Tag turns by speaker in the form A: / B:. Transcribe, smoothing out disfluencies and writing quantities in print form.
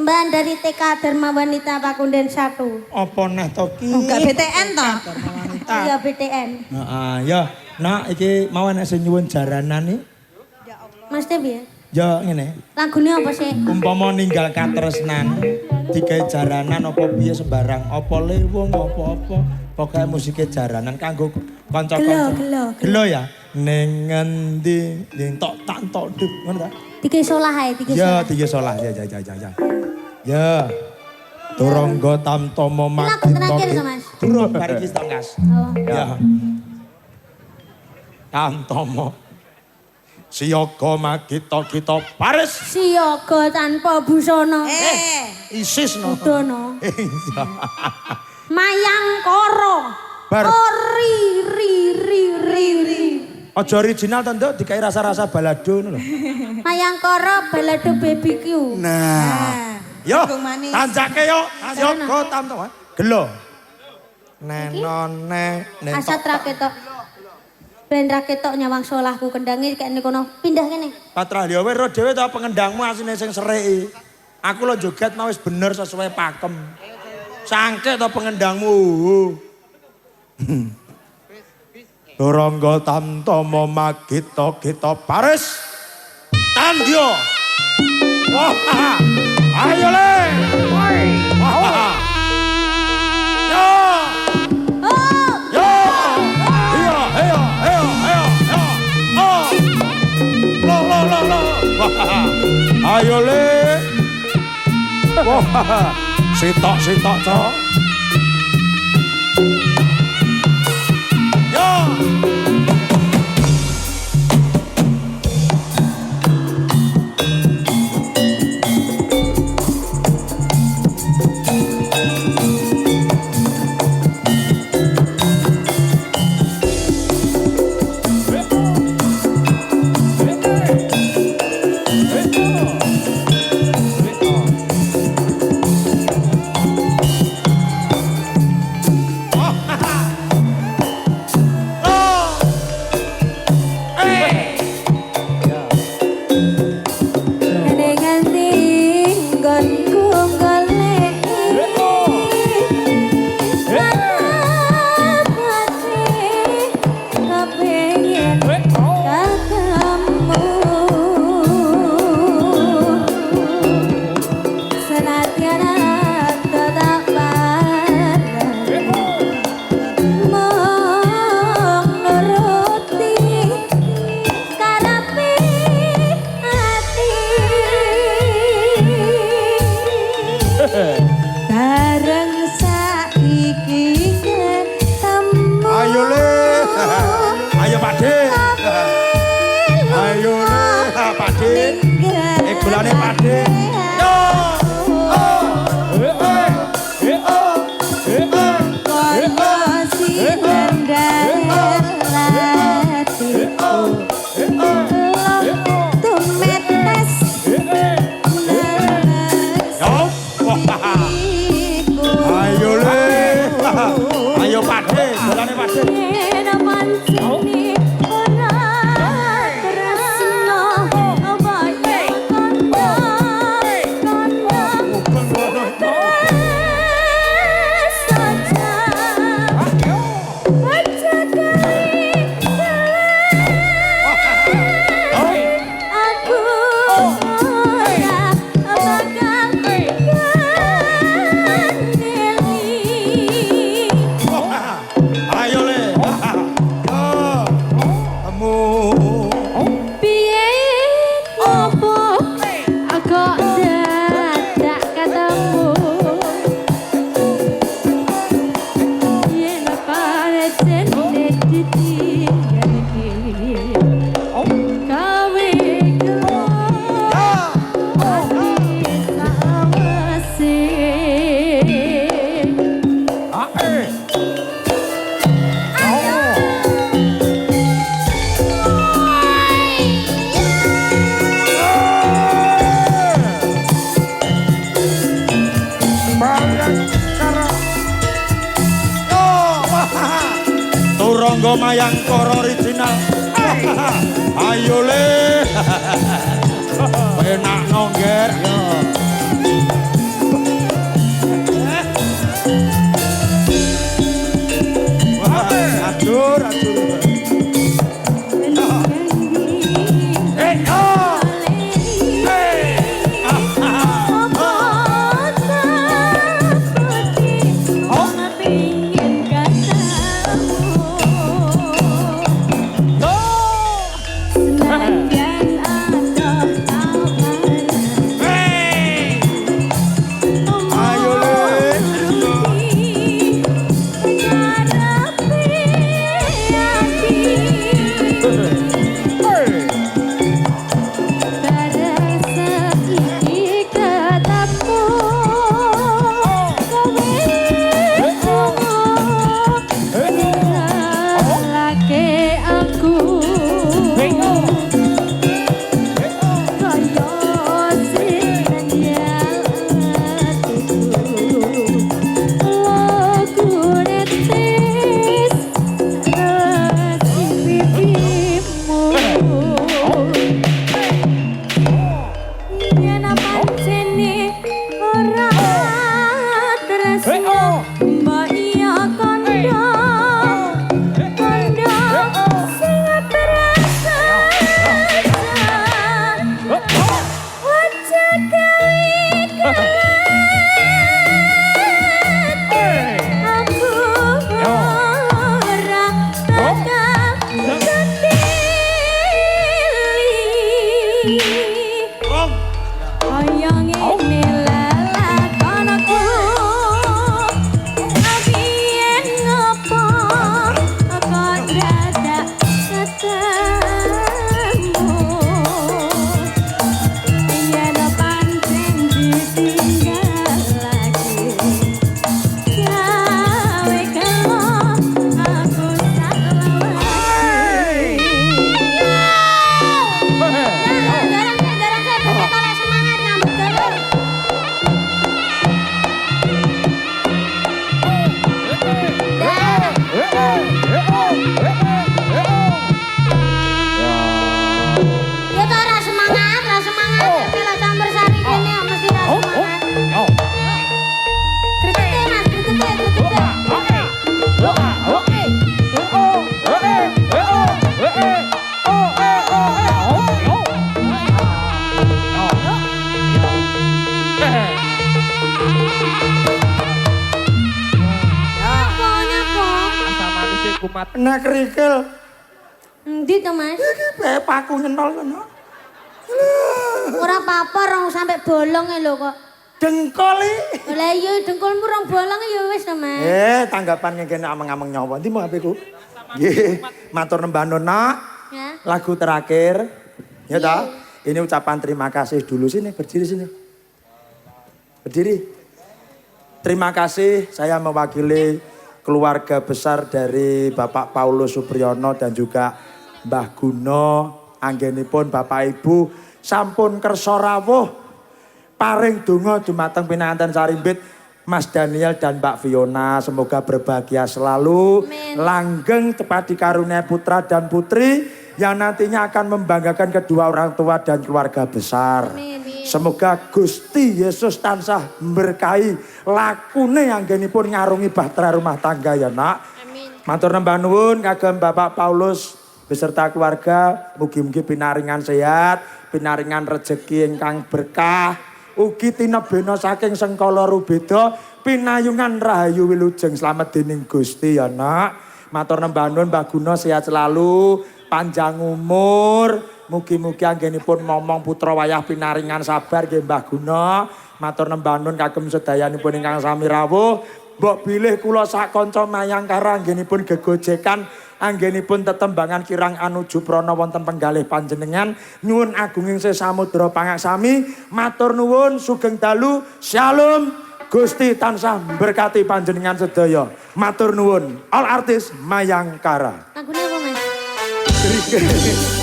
A: Persembahan dari TK Dharma Wanita Pakunden 1.
B: Apa neh to ki?
C: Enggak BTN toh?
B: Dharma Wanita.
A: Iya BTN.
B: Heeh, ya. Nak iki mau ana sing nyuwun jaranan iki.
A: Mas Tep ya?
B: Ya ngene.
A: Lagune apa sih?
B: Umpama ninggal katresnan digawe jaranan apa piye sembarang apa lewung apa-apa pokoke musike jaranan kanggo kanca-kanca. Gelo ya. Ning ngendi ning tok tak tok duk ngono ta?
A: Tiga solah ae, tiga
B: Ya,
A: solah.
B: tiga solah. Ya. Ya. Turangga tamtama
A: Lagu terakhir to, Mas.
B: Durung bar iki Kas.
A: Oh.
B: Ya. Tamtama siyaga magita kita paris.
A: Siaga tanpa busana.
B: Isis no.
A: Udono. Mayangkara.
B: Bar.
A: Ori ri.
B: Aja original to, Nduk, dikai rasa-rasa balado ngono lho.
A: Mayangkara balado BBQ.
B: Nah. Yo,
C: Jagung manis.
B: tanjake yo. Siyaga tamtama. Gelo. Nenone
A: Asat raketok. Ben raketok nyawang solahku kendangi kayak kono pindah kene.
B: Patra ya wis ro dhewe ta pengendangmu asine sing sereki. Aku lo joget mau wis bener sesuai pakem. Sangke to pengendangmu. Turangga tamtama magita kita paris. Tandya. Wah. Ayo le. Wah. Yo.
A: Oh,
B: Yo. Ayo. Oh. Lo. Wah. Ayo le. Wah. Sitok, Cok. Yo. Gulane Pakde. Yo. Ayo le. Ayo Pakde, gulane Pakde. Turangga Mayangkara original. Ayo le. Penak nongger.
C: kumat.
B: Nek kerikil.
A: Endi to, Mas?
B: Iki paku nyentol kono.
A: Ora apa-apa rong sampe bolong lho kok.
B: Dengkol
A: Lah iya dengkulmu rong bolong ya wis to, Mas.
B: Tanggapan ngene ameng-ameng nyawa. Ndi mau HP-ku? Nggih, matur nembah Nona.
A: Ya.
B: Lagu terakhir. Ya ta? Ini ucapan terima kasih dulu sini, berdiri sini. Berdiri. Terima kasih saya mewakili keluarga besar dari Bapak Paulus Supriyono dan juga Mbah Guno, anggenipun Bapak Ibu sampun kersa rawuh paring donga dumateng pinanganten sarimbit Mas Daniel dan Mbak Fiona, semoga berbahagia selalu, langgeng tepat dikaruniai putra dan putri yang nantinya akan membanggakan kedua orang tua dan keluarga besar. Semoga Gusti Yesus tansah berkahi lakune anggenipun ngarungi bahtera rumah tangga ya nak. Matur nembah nuwun kagem Bapak Paulus beserta keluarga, mugi-mugi pinaringan sehat, pinaringan rejeki ingkang berkah, ugi tinebena saking sengkala rubeda, pinayungan rahayu wilujeng slamet dening Gusti ya nak. Matur nembah nuwun Mbah Guno sehat selalu, panjang umur. Mugi-mugi anggenipun momong putra wayah pinaringan sabar nggih Mbah Guno. Matur nembah nuwun kagem sedayanipun ingkang sami rawuh. Mbok bilih kula sak kanca Mayangkara anggenipun gegojekan anggenipun tetembangan kirang anuju prana wonten penggalih panjenengan. Nyuwun agunging sesamudra pangaksami. Matur nuwun sugeng dalu. Shalom. Gusti tansah berkati panjenengan sedaya. Matur nuwun. All artis Mayangkara.
A: Lagune apa, Mas?